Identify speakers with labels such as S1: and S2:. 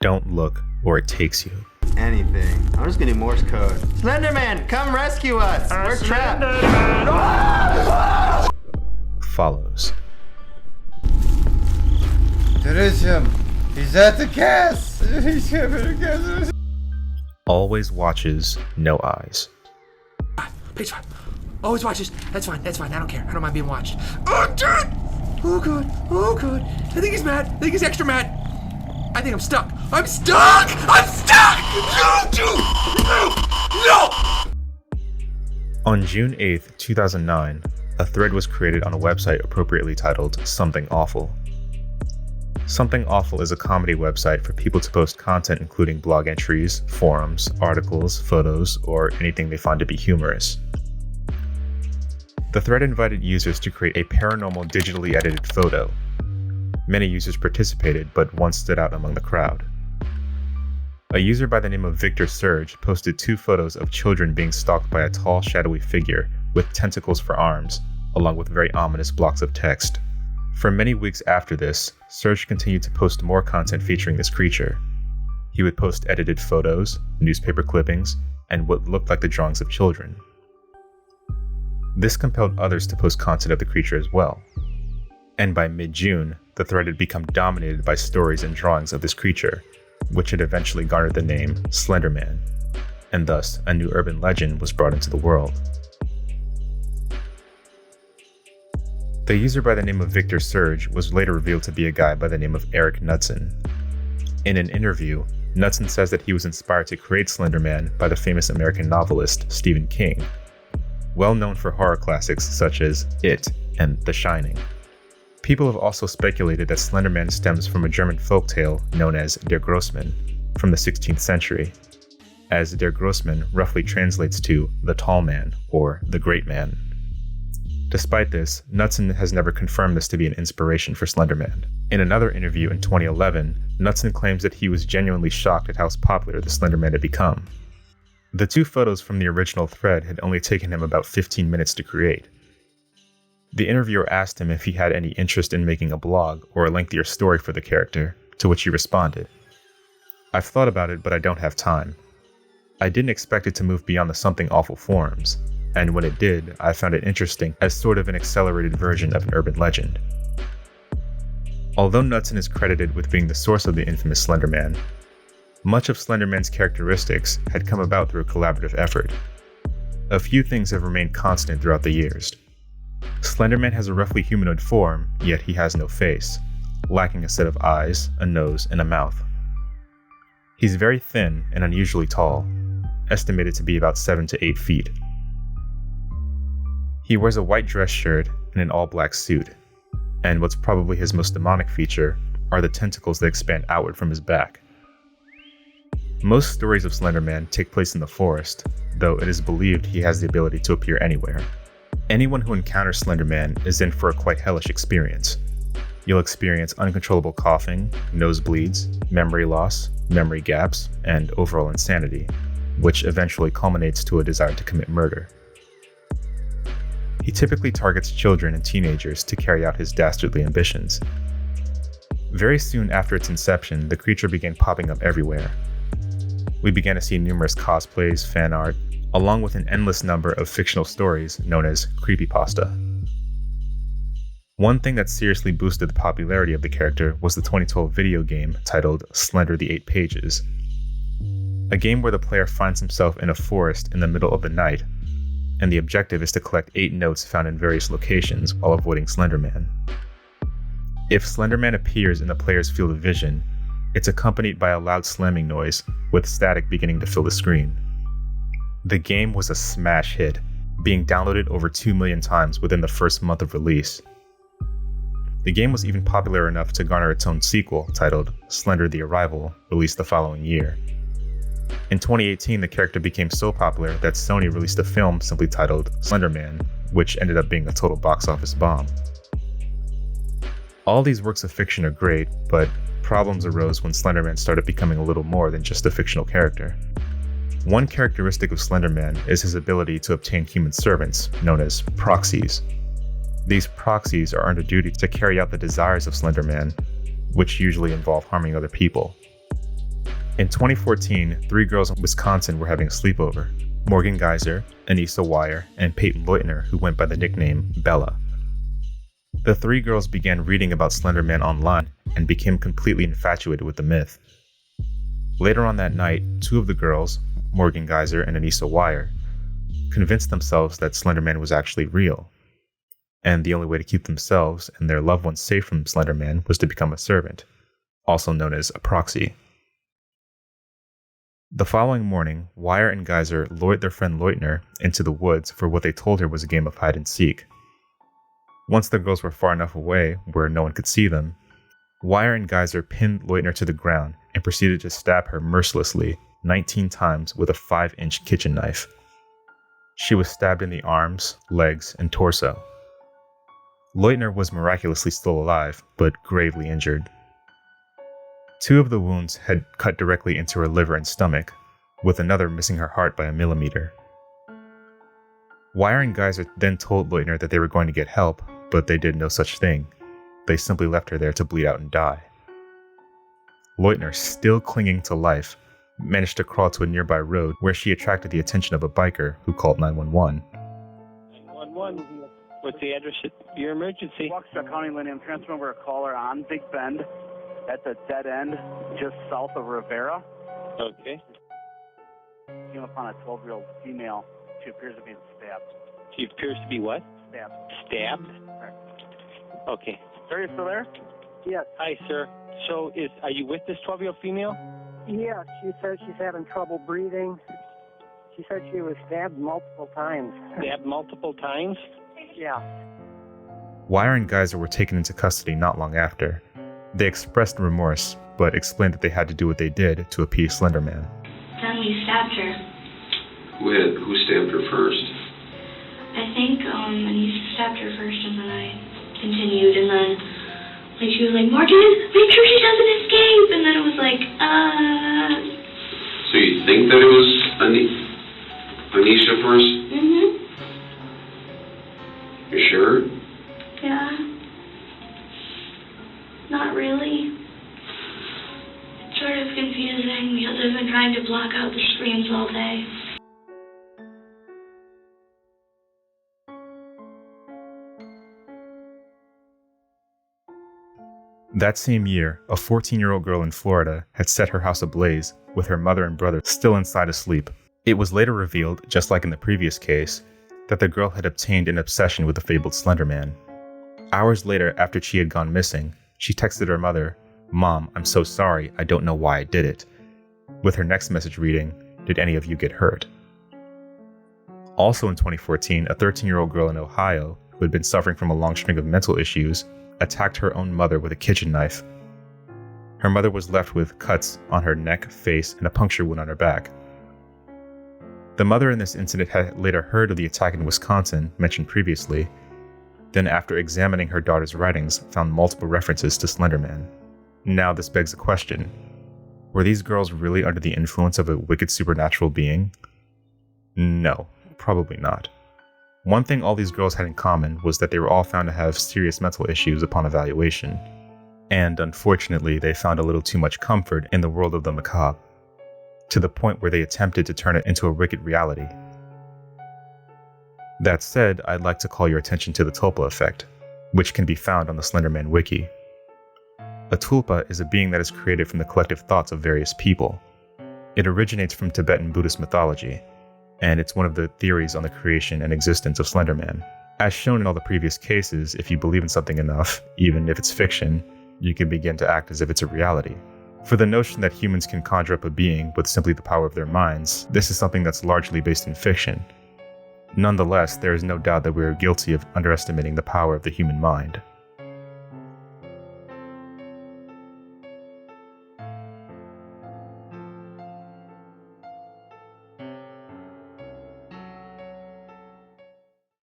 S1: Don't look, or it takes you.
S2: Anything. I'm just gonna do Morse code. Slenderman, come rescue us! We're trapped!
S1: Follows.
S3: There is him! He's at the gas! He's having a gas!
S1: Always watches, no eyes.
S4: Page 5. Always watches. That's fine. I don't care. I don't mind being watched. Oh, dude! Oh, God. I think he's mad. I think he's extra mad. I think I'm stuck. I'm stuck! No!
S1: On June 8th, 2009, a thread was created on a website appropriately titled Something Awful. Something Awful is a comedy website for people to post content including blog entries, forums, articles, photos, or anything they find to be humorous. The thread invited users to create a paranormal digitally edited photo. Many users participated, but one stood out among the crowd. A user by the name of Victor Surge posted 2 photos of children being stalked by a tall, shadowy figure with tentacles for arms, along with very ominous blocks of text. For many weeks after this, Surge continued to post more content featuring this creature. He would post edited photos, newspaper clippings, and what looked like the drawings of children. This compelled others to post content of the creature as well. And by mid-June, the thread had become dominated by stories and drawings of this creature, which had eventually garnered the name Slenderman, and thus a new urban legend was brought into the world. The user by the name of Victor Surge was later revealed to be a guy by the name of Eric Knudsen. In an interview, Knudsen says that he was inspired to create Slenderman by the famous American novelist Stephen King, well known for horror classics such as It and The Shining. People have also speculated that Slenderman stems from a German folktale known as Der Grossmann from the 16th century, as Der Grossmann roughly translates to the tall man or the great man. Despite this, Knudsen has never confirmed this to be an inspiration for Slenderman. In another interview in 2011, Knudsen claims that he was genuinely shocked at how popular the Slenderman had become. The 2 photos from the original thread had only taken him about 15 minutes to create. The interviewer asked him if he had any interest in making a blog or a lengthier story for the character, to which he responded, "I've thought about it, but I don't have time. I didn't expect it to move beyond the Something Awful forums, and when it did, I found it interesting as sort of an accelerated version of an urban legend." Although Knudsen is credited with being the source of the infamous Slenderman, much of Slenderman's characteristics had come about through a collaborative effort. A few things have remained constant throughout the years. Slenderman has a roughly humanoid form, yet he has no face, lacking a set of eyes, a nose, and a mouth. He's very thin and unusually tall, estimated to be about 7 to 8 feet. He wears a white dress shirt and an all-black suit, and what's probably his most demonic feature are the tentacles that expand outward from his back. Most stories of Slenderman take place in the forest, though it is believed he has the ability to appear anywhere. Anyone who encounters Slenderman is in for a quite hellish experience. You'll experience uncontrollable coughing, nosebleeds, memory loss, memory gaps, and overall insanity, which eventually culminates to a desire to commit murder. He typically targets children and teenagers to carry out his dastardly ambitions. Very soon after its inception, the creature began popping up everywhere. We began to see numerous cosplays, fan art, along with an endless number of fictional stories known as creepypasta. One thing that seriously boosted the popularity of the character was the 2012 video game titled Slender the 8 Pages, a game where the player finds himself in a forest in the middle of the night, and the objective is to collect 8 notes found in various locations while avoiding Slenderman. If Slenderman appears in the player's field of vision, it's accompanied by a loud slamming noise with static beginning to fill the screen. The game was a smash hit, being downloaded over 2 million times within the first month of release. The game was even popular enough to garner its own sequel titled Slender the Arrival, released the following year. In 2018, the character became so popular that Sony released a film simply titled Slenderman, which ended up being a total box office bomb. All these works of fiction are great, but problems arose when Slenderman started becoming a little more than just a fictional character. One characteristic of Slenderman is his ability to obtain human servants, known as proxies. These proxies are under duty to carry out the desires of Slenderman, which usually involve harming other people. In 2014, 3 girls in Wisconsin were having a sleepover. Morgan Geyser, Anissa Weier, and Peyton Leutner, who went by the nickname Bella. The 3 girls began reading about Slenderman online and became completely infatuated with the myth. Later on that night, 2 of the girls, Morgan Geyser and Anissa Weier, convinced themselves that Slenderman was actually real, and the only way to keep themselves and their loved ones safe from Slenderman was to become a servant, also known as a proxy. The following morning, Weier and Geyser lured their friend Leutner into the woods for what they told her was a game of hide and seek. Once the girls were far enough away where no one could see them, Weier and Geyser pinned Leutner to the ground and proceeded to stab her mercilessly 19 times with a 5-inch kitchen knife. She was stabbed in the arms, legs, and torso. Leutner was miraculously still alive, but gravely injured. 2 of the wounds had cut directly into her liver and stomach, with another missing her heart by a millimeter. Weier and Geyser then told Leutner that they were going to get help, but they did no such thing. They simply left her there to bleed out and die. Leutner, still clinging to life, managed to crawl to a nearby road where she attracted the attention of a biker who called 911.
S5: 911, what's the address of your emergency?
S6: Waukesha County, Lindy. I'm transferring over a caller on Big Bend. At the dead end, just south of Rivera.
S5: Okay.
S6: Came upon a 12-year-old female. She appears to be stabbed.
S5: She appears to be what?
S6: Stabbed.
S5: Stabbed?
S6: Correct.
S5: Okay.
S6: Sir, you still there?
S7: Yes.
S5: Hi, sir. So, are you with this 12-year-old female?
S7: Yeah, she says she's having trouble breathing. She said she was stabbed multiple times.
S5: Stabbed multiple times?
S7: Yeah.
S1: Weier and Geyser were taken into custody not long after. They expressed remorse, but explained that they had to do what they did to appease Slenderman.
S8: Then we stabbed her.
S9: Who stabbed her first?
S8: I think Anissa stabbed her first, and then I continued, and then she was like, Morgan, make sure she doesn't escape, and then it was like,
S9: So you think that it was Anisha first?
S8: Mm-hmm.
S9: You sure?
S8: Yeah. Not really. It's sort of confusing because I've been trying to block out the screams all day.
S1: That same year, a 14-year-old girl in Florida had set her house ablaze with her mother and brother still inside asleep. It was later revealed, just like in the previous case, that the girl had obtained an obsession with the fabled Slenderman. Hours later, after she had gone missing, she texted her mother, "Mom, I'm so sorry, I don't know why I did it," with her next message reading, "Did any of you get hurt?" Also in 2014, a 13-year-old girl in Ohio, who had been suffering from a long string of mental issues, attacked her own mother with a kitchen knife. Her mother was left with cuts on her neck, face, and a puncture wound on her back. The mother in this incident had later heard of the attack in Wisconsin, mentioned previously, then after examining her daughter's writings, found multiple references to Slenderman. Now this begs a question. Were these girls really under the influence of a wicked supernatural being? No, probably not. One thing all these girls had in common was that they were all found to have serious mental issues upon evaluation. And unfortunately, they found a little too much comfort in the world of the macabre, to the point where they attempted to turn it into a wicked reality. That said, I'd like to call your attention to the tulpa effect, which can be found on the Slenderman wiki. A tulpa is a being that is created from the collective thoughts of various people. It originates from Tibetan Buddhist mythology, and it's one of the theories on the creation and existence of Slenderman. As shown in all the previous cases, if you believe in something enough, even if it's fiction, you can begin to act as if it's a reality. For the notion that humans can conjure up a being with simply the power of their minds, this is something that's largely based in fiction. Nonetheless, there is no doubt that we are guilty of underestimating the power of the human mind.